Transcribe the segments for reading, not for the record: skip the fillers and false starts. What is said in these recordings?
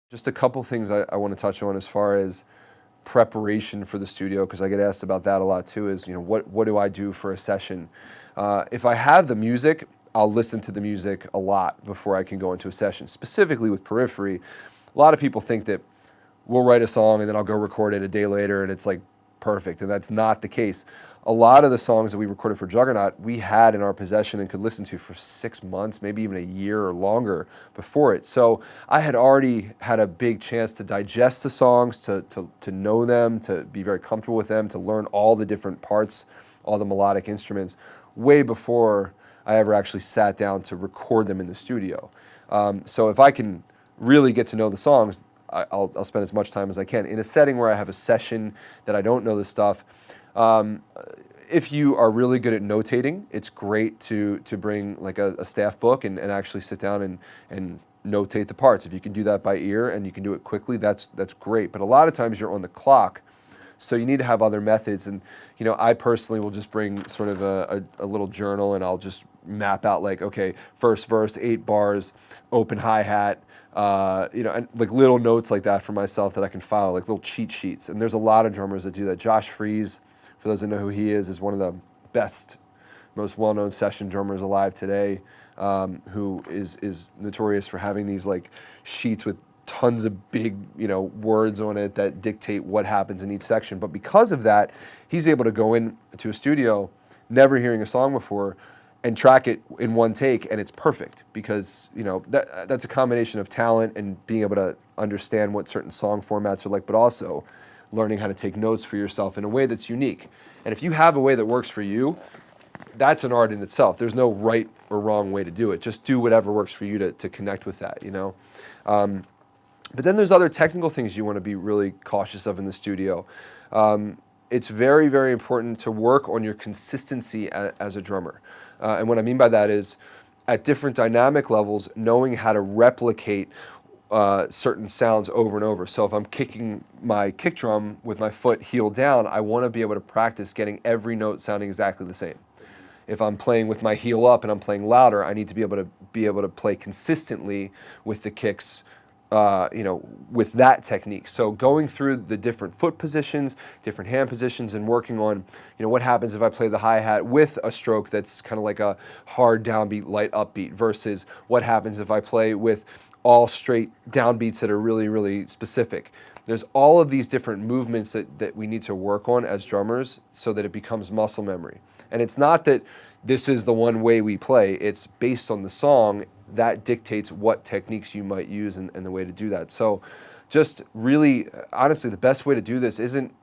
Just a couple things I want to touch on as far as preparation for the studio, because I get asked about that a lot too, is, what do I do for a session? If I have the music, I'll listen to the music a lot before I can go into a session. Specifically with Periphery, a lot of people think that we'll write a song and then I'll go record it a day later and it's like perfect, and that's not the case. A lot of the songs that we recorded for Juggernaut, we had in our possession and could listen to for 6 months, maybe even a year or longer before it. So I had already had a big chance to digest the songs, to know them, to be very comfortable with them, to learn all the different parts, all the melodic instruments, way before I ever actually sat down to record them in the studio. So if I can really get to know the songs, I'll spend as much time as I can. In a setting where I have a session that I don't know the stuff, if you are really good at notating, it's great to bring like a staff book and actually sit down and notate the parts. If you can do that by ear and you can do it quickly, that's great. But a lot of times you're on the clock, so you need to have other methods. And I personally will just bring sort of a little journal, and I'll just map out like, okay, first verse, 8 bars, open hi-hat, and like little notes like that for myself that I can file, like little cheat sheets. And there's a lot of drummers that do that. Josh Freese, for those that know who he is one of the best, most well-known session drummers alive today, who is notorious for having these like sheets with tons of big, words on it that dictate what happens in each section. But because of that, he's able to go into a studio, never hearing a song before, and track it in one take, and it's perfect because that's a combination of talent and being able to understand what certain song formats are like, but also learning how to take notes for yourself in a way that's unique. And if you have a way that works for you, that's an art in itself. There's no right or wrong way to do it. Just do whatever works for you to connect with that, But then there's other technical things you want to be really cautious of in the studio. It's very, very important to work on your consistency as a drummer. And what I mean by that is, at different dynamic levels, knowing how to replicate certain sounds over and over. So if I'm kicking my kick drum with my foot heel down, I want to be able to practice getting every note sounding exactly the same. If I'm playing with my heel up and I'm playing louder, I need to be able to play consistently with the kicks, with that technique. So going through the different foot positions, different hand positions, and working on, what happens if I play the hi-hat with a stroke that's kind of like a hard downbeat, light upbeat, versus what happens if I play with all straight downbeats that are really, really specific. There's all of these different movements that we need to work on as drummers so that it becomes muscle memory. And it's not that this is the one way we play, it's based on the song that dictates what techniques you might use and the way to do that. So just really, honestly, the best way to do this isn't,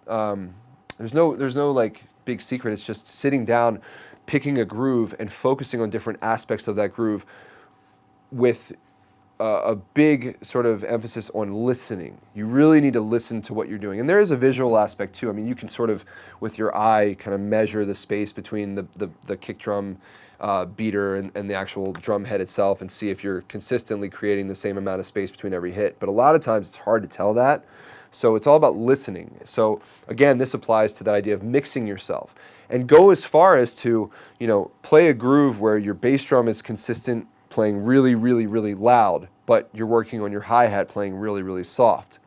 there's no like big secret. It's just sitting down, picking a groove and focusing on different aspects of that groove with a big sort of emphasis on listening. You really need to listen to what you're doing. And there is a visual aspect too. I mean, you can sort of, with your eye, kind of measure the space between the kick drum beater and the actual drum head itself and see if you're consistently creating the same amount of space between every hit. But a lot of times it's hard to tell that. So it's all about listening. So again, this applies to that idea of mixing yourself. And go as far as to, play a groove where your bass drum is consistent, playing really, really, really loud, but you're working on your hi-hat playing really, really soft.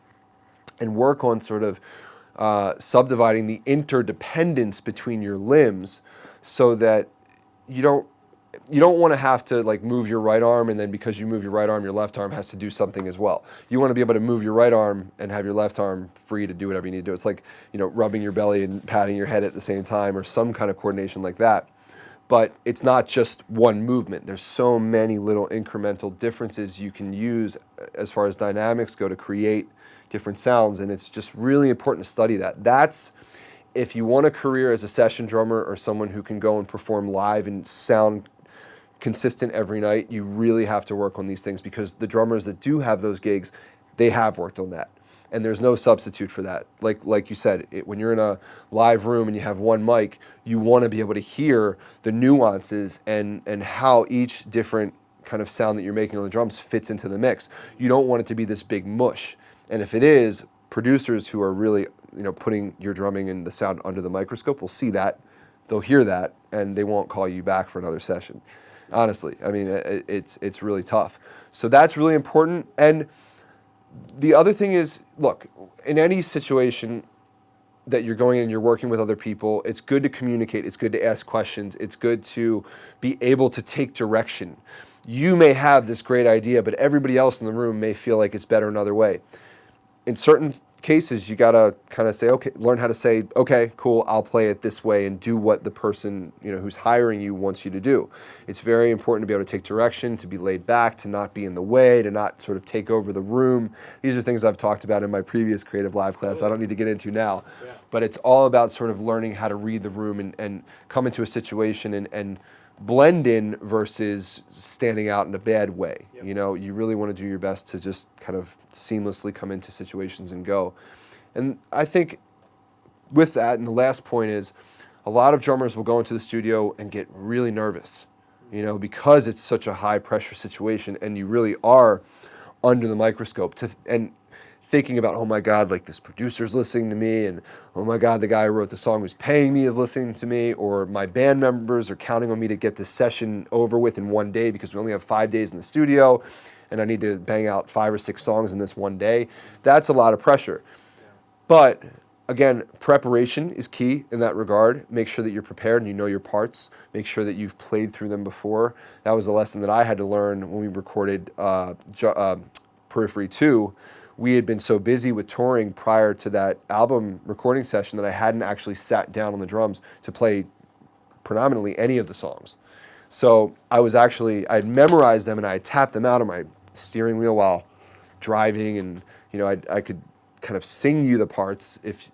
And work on sort of subdividing the interdependence between your limbs so that you don't want to have to like move your right arm, and then because you move your right arm, your left arm has to do something as well. You want to be able to move your right arm and have your left arm free to do whatever you need to do. It's like, rubbing your belly and patting your head at the same time, or some kind of coordination like that. But it's not just one movement. There's so many little incremental differences you can use as far as dynamics go to create different sounds, and it's just really important to study that. That's, if you want a career as a session drummer or someone who can go and perform live and sound consistent every night, you really have to work on these things, because the drummers that do have those gigs, they have worked on that. And there's no substitute for that. Like you said, when you're in a live room and you have one mic, you want to be able to hear the nuances and how each different kind of sound that you're making on the drums fits into the mix. You don't want it to be this big mush. And if it is, producers who are really putting your drumming and the sound under the microscope will see that, they'll hear that, and they won't call you back for another session. Honestly, I mean, it's really tough. So that's really important. And The other thing is, look, in any situation that you're going in and you're working with other people, it's good to communicate, it's good to ask questions, it's good to be able to take direction. You may have this great idea, but everybody else in the room may feel like it's better another way. In certain cases, you gotta kind of say, okay, learn how to say, okay, cool, I'll play it this way and do what the person, who's hiring you wants you to do. It's very important to be able to take direction, to be laid back, to not be in the way, to not sort of take over the room. These are things I've talked about in my previous Creative Live class. I don't need to get into now, but it's all about sort of learning how to read the room and come into a situation and blend in versus standing out in a bad way. Yep. You really want to do your best to just kind of seamlessly come into situations and go. And I think with that, and the last point is, a lot of drummers will go into the studio and get really nervous, because it's such a high pressure situation and you really are under the microscope and thinking about, oh my God, like this producer's listening to me, and oh my God, the guy who wrote the song who's paying me is listening to me, or my band members are counting on me to get this session over with in one day because we only have 5 days in the studio and I need to bang out 5 or 6 songs in this one day. That's a lot of pressure. But again, preparation is key in that regard. Make sure that you're prepared and you know your parts. Make sure that you've played through them before. That was a lesson that I had to learn when we recorded Periphery 2. We had been so busy with touring prior to that album recording session that I hadn't actually sat down on the drums to play predominantly any of the songs. So I had memorized them and I had tapped them out on my steering wheel while driving, and I could kind of sing you the parts if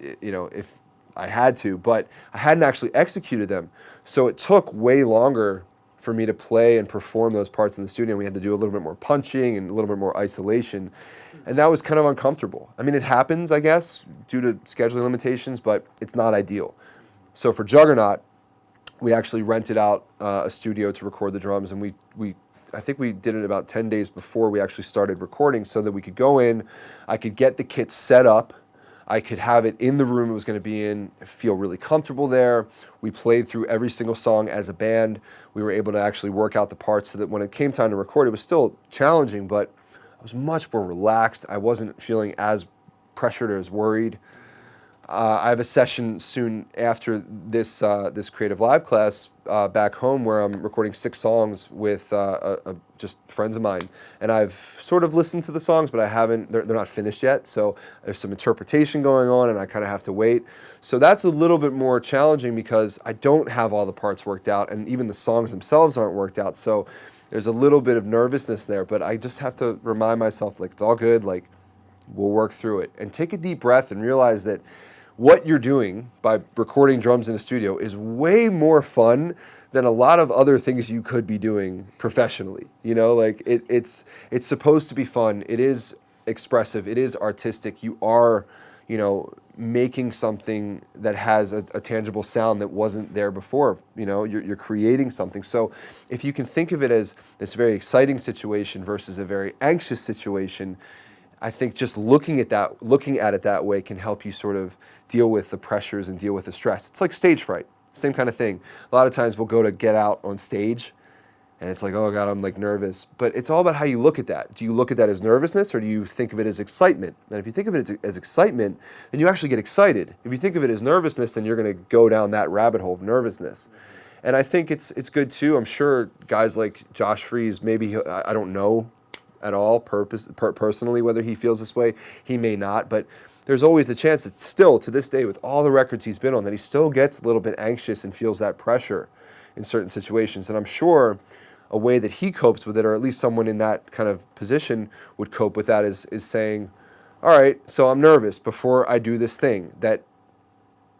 I had to, but I hadn't actually executed them. So it took way longer for me to play and perform those parts in the studio. We had to do a little bit more punching and a little bit more isolation. And that was kind of uncomfortable. I mean, it happens, I guess, due to scheduling limitations, but it's not ideal. So for Juggernaut, we actually rented out a studio to record the drums, and I think we did it about 10 days before we actually started recording so that we could go in, I could get the kit set up, I could have it in the room it was going to be in, feel really comfortable there. We played through every single song as a band. We were able to actually work out the parts so that when it came time to record, it was still challenging, but I was much more relaxed. I wasn't feeling as pressured or as worried. I have a session soon after this Creative Live class back home where I'm recording 6 songs with just friends of mine. And I've sort of listened to the songs, but they're not finished yet. So there's some interpretation going on and I kind of have to wait. So that's a little bit more challenging because I don't have all the parts worked out and even the songs themselves aren't worked out. So there's a little bit of nervousness there, but I just have to remind myself, like, it's all good, like, we'll work through it. And take a deep breath and realize that what you're doing by recording drums in a studio is way more fun than a lot of other things you could be doing professionally. Like, it's supposed to be fun. It is expressive. It is artistic. You are, making something that has a tangible sound that wasn't there before. You're creating something. So if you can think of it as this very exciting situation versus a very anxious situation, I think just looking at it that way can help you sort of deal with the pressures and deal with the stress. It's like stage fright, same kind of thing. A lot of times we'll go to get out on stage and it's like, oh God, I'm like nervous. But it's all about how you look at that. Do you look at that as nervousness or do you think of it as excitement? And if you think of it as excitement, then you actually get excited. If you think of it as nervousness, then you're going to go down that rabbit hole of nervousness. And I think it's good too. I'm sure guys like Josh Freese, maybe, I don't know at all personally whether he feels this way. He may not, but there's always the chance that still to this day with all the records he's been on that he still gets a little bit anxious and feels that pressure in certain situations. And I'm sure a way that he copes with it, or at least someone in that kind of position would cope with that, is saying, all right, so I'm nervous before I do this thing that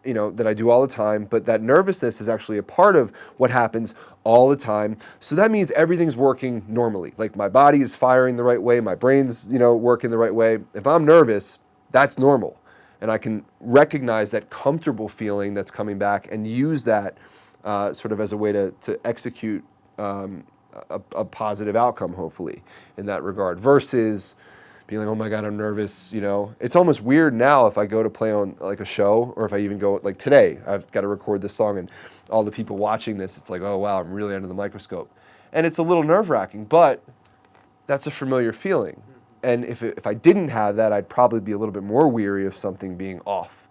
I do all the time, but that nervousness is actually a part of what happens all the time. So that means everything's working normally. Like my body is firing the right way, my brain's, working the right way. If I'm nervous, that's normal. And I can recognize that comfortable feeling that's coming back and use that sort of as a way to execute a positive outcome, hopefully, in that regard, versus being like, oh my God, I'm nervous. It's almost weird now if I go to play on like a show, or if I even go, like today, I've got to record this song and all the people watching this, it's like, oh wow, I'm really under the microscope. And it's a little nerve-wracking, but that's a familiar feeling. And if I didn't have that, I'd probably be a little bit more weary of something being off.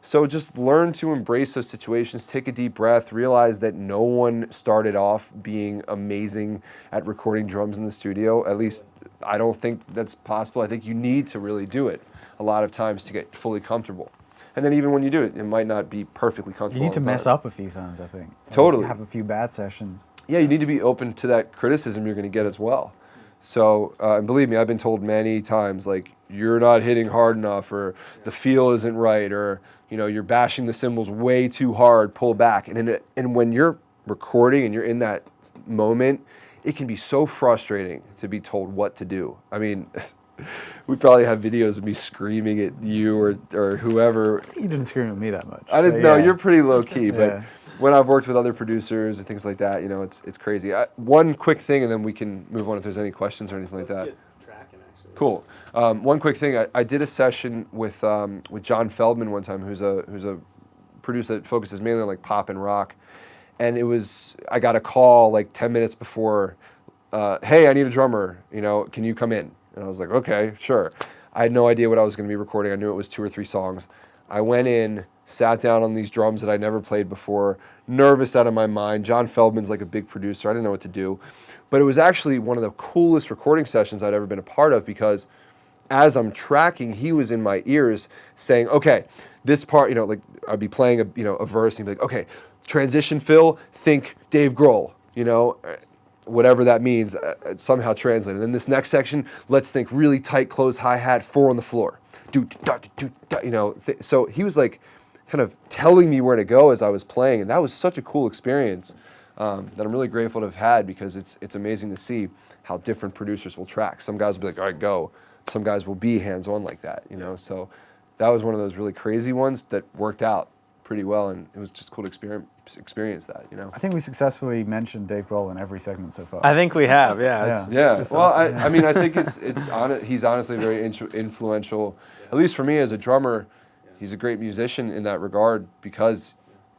So just learn to embrace those situations, take a deep breath, realize that no one started off being amazing at recording drums in the studio. At least I don't think that's possible. I think you need to really do it a lot of times to get fully comfortable. And then even when you do it, it might not be perfectly comfortable. You need to mess up a few times, I think. Totally. Have a few bad sessions. Yeah, you need to be open to that criticism you're going to get as well. So, and believe me, I've been told many times, like, you're not hitting hard enough, or the feel isn't right, or, you know, you're bashing the cymbals way too hard, pull back. And when you're recording and you're in that moment, it can be so frustrating to be told what to do. I mean, we probably have videos of me screaming at you or whoever. I think you didn't scream at me that much. I didn't know. You're pretty low key, but Yeah. when I've worked with other producers and things like that, you know, it's crazy. One quick thing, and then we can move on if there's any questions or anything like that. Let's get tracking, actually. Cool. One quick thing. I did a session with John Feldman one time, who's a producer that focuses mainly on like pop and rock, and I got a call like 10 minutes before. Hey, I need a drummer. You know, can you come in? And I was like, okay, sure. I had no idea what I was going to be recording. I knew it was 2 or 3 songs. I went in, sat down on these drums that I'd never played before, nervous out of my mind. John Feldman's like a big producer. I didn't know what to do. But it was actually one of the coolest recording sessions I'd ever been a part of, because as I'm tracking, he was in my ears saying, okay, this part, you know, like I'd be playing a verse, and he'd be like, okay, transition fill, think Dave Grohl, you know, whatever that means, somehow translated. And then this next section, let's think really tight close hi-hat, 4 on the floor. You know, so he was like kind of telling me where to go as I was playing, and that was such a cool experience that I'm really grateful to have had, because it's amazing to see how different producers will track. Some guys will be like, all right, go. Some guys will be hands-on like that, you know. So that was one of those really crazy ones that worked out pretty well, and it was just cool to experience that, you know. I think we successfully mentioned Dave Grohl in every segment so far. I think we have, yeah. Yeah. Just Well, awesome. I mean, I think he's honestly very influential, at least for me as a drummer. He's a great musician in that regard, because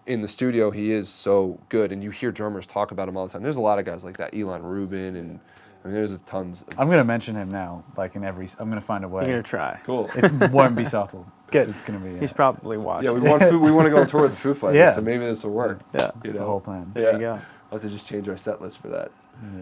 in the studio he is so good, and you hear drummers talk about him all the time. There's a lot of guys like that, Elon Rubin, and I mean, there's tons. I'm going to mention him now, like in every. I'm going to find a way. You're going to try. Cool. It won't be subtle. Good. It's going to be. He's probably watching. Yeah, we want to go on tour with the Foo Fighters, Yeah. so maybe this will work. Yeah. That's the whole plan. Yeah. There you go. I'll have to just change our set list for that. Yeah.